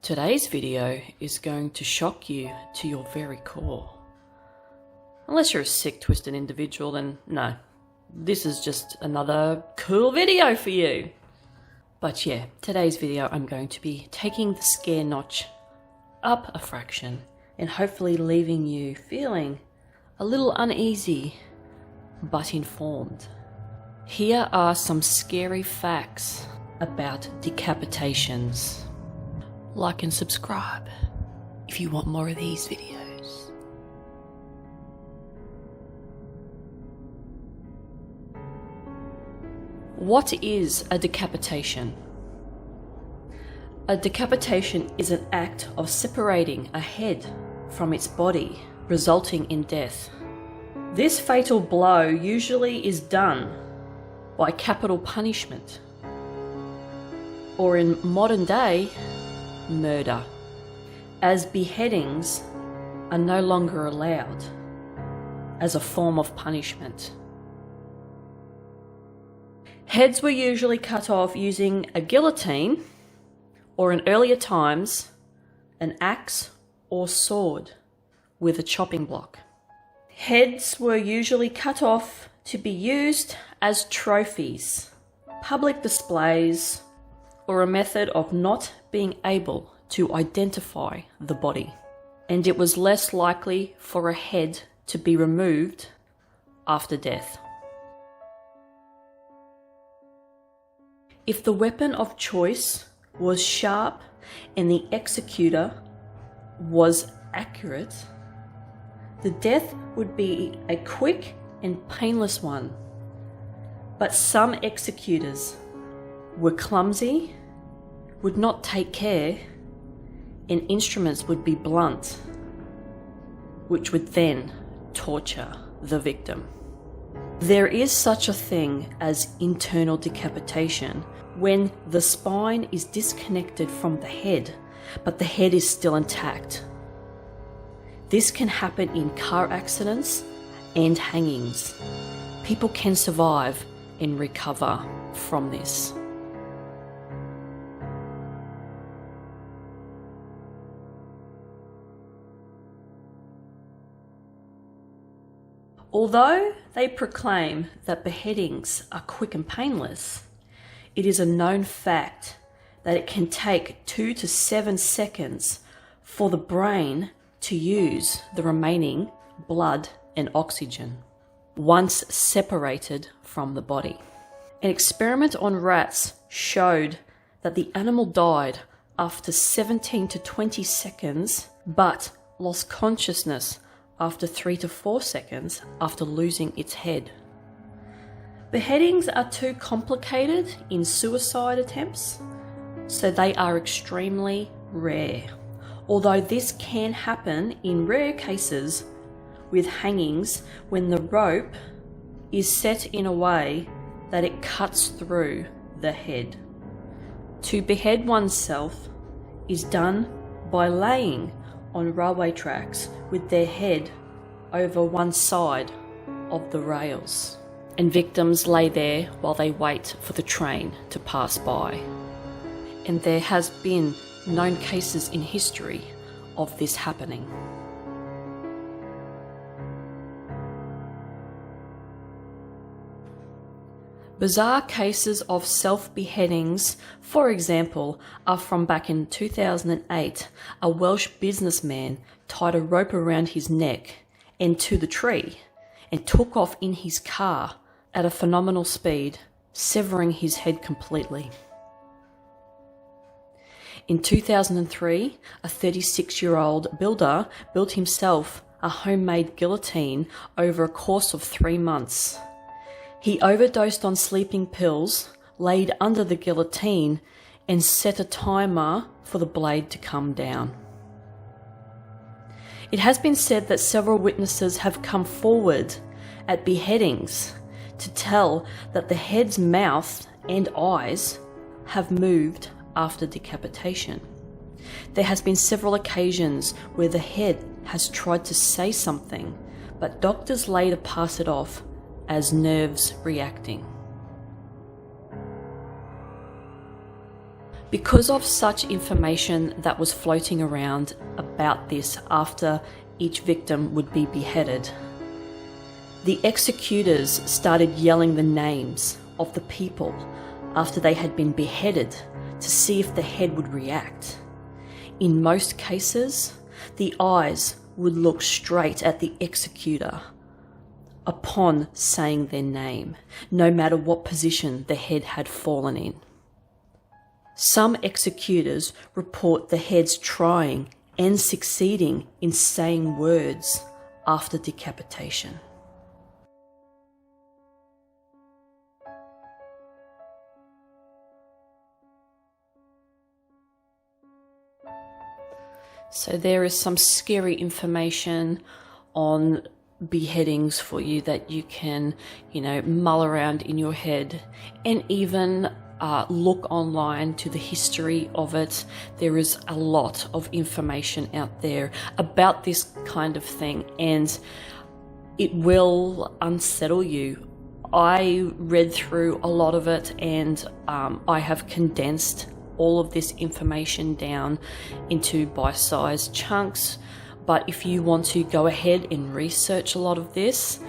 Today's video is going to shock you to your very core. Unless you're a sick, twisted individual, then no. This is just another cool video for you. But yeah, today's video I'm going to be taking the scare notch up a fraction and hopefully leaving you feeling a little uneasy but informed. Here are some scary facts about decapitations. Like and subscribe if you want more of these videos. What is a decapitation? A decapitation is an act of separating a head from its body, resulting in death. This fatal blow usually is done by capital punishment, or in modern day, murder, as beheadings are no longer allowed as a form of punishment. Heads were usually cut off using a guillotine, or in earlier times, an axe or sword with a chopping block. Heads were usually cut off to be used as trophies, public displays, or a method of not being able to identify the body. And it was less likely for a head to be removed after death. If the weapon of choice was sharp and the executor was accurate, the death would be a quick and painless one. But some executors were clumsy, would not take care, and instruments would be blunt, which would then torture the victim. There is such a thing as internal decapitation, when the spine is disconnected from the head, but the head is still intact. This can happen in car accidents and hangings. People can survive and recover from this. Although they proclaim that beheadings are quick and painless, it is a known fact that it can take 2 to 7 seconds for the brain to use the remaining blood and oxygen once separated from the body. An experiment on rats showed that the animal died after 17 to 20 seconds, but lost consciousness after 3 to 4 seconds after losing its head. Beheadings are too complicated in suicide attempts, so they are extremely rare. Although this can happen in rare cases with hangings when the rope is set in a way that it cuts through the head. To behead oneself is done by laying on railway tracks with their head over one side of the rails, and victims lay there while they wait for the train to pass by. And there has been known cases in history of this happening. Bizarre cases of self-beheadings, for example, are from back in 2008. A Welsh businessman tied a rope around his neck and to the tree and took off in his car at a phenomenal speed, severing his head completely. In 2003, a 36-year-old builder built himself a homemade guillotine over a course of 3 months. He overdosed on sleeping pills, laid under the guillotine, and set a timer for the blade to come down. It has been said that several witnesses have come forward at beheadings to tell that the head's mouth and eyes have moved after decapitation. There has been several occasions where the head has tried to say something, but doctors later pass it off as nerves reacting. Because of such information that was floating around about this after each victim would be beheaded, the executors started yelling the names of the people after they had been beheaded to see if the head would react. In most cases, the eyes would look straight at the executor upon saying their name, no matter what position the head had fallen in. Some executors report the heads trying and succeeding in saying words after decapitation. So there is some scary information on beheadings for you that you can, mull around in your head, and even look online to the history of it. There is a lot of information out there about this kind of thing, and it will unsettle you. I read through a lot of it, and I have condensed all of this information down into bite-sized chunks. But if you want to go ahead and research a lot of this,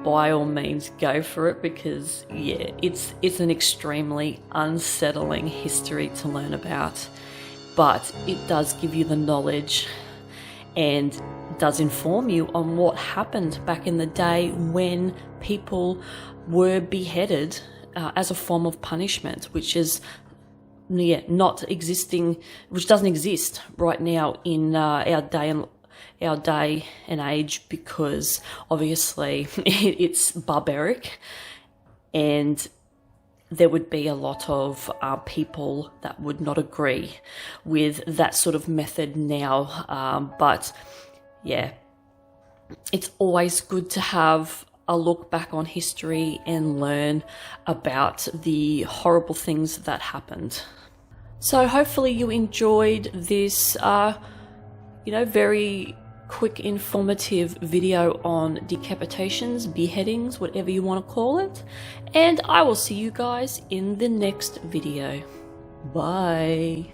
by all means go for it, because it's an extremely unsettling history to learn about. But it does give you the knowledge and does inform you on what happened back in the day when people were beheaded as a form of punishment, which is not existing, which doesn't exist right now in our day and age, because obviously it's barbaric, and there would be a lot of people that would not agree with that sort of method now. But yeah, it's always good to have a look back on history and learn about the horrible things that happened. So hopefully you enjoyed this, very quick, informative video on decapitations, beheadings, whatever you want to call it. And I will see you guys in the next video. Bye.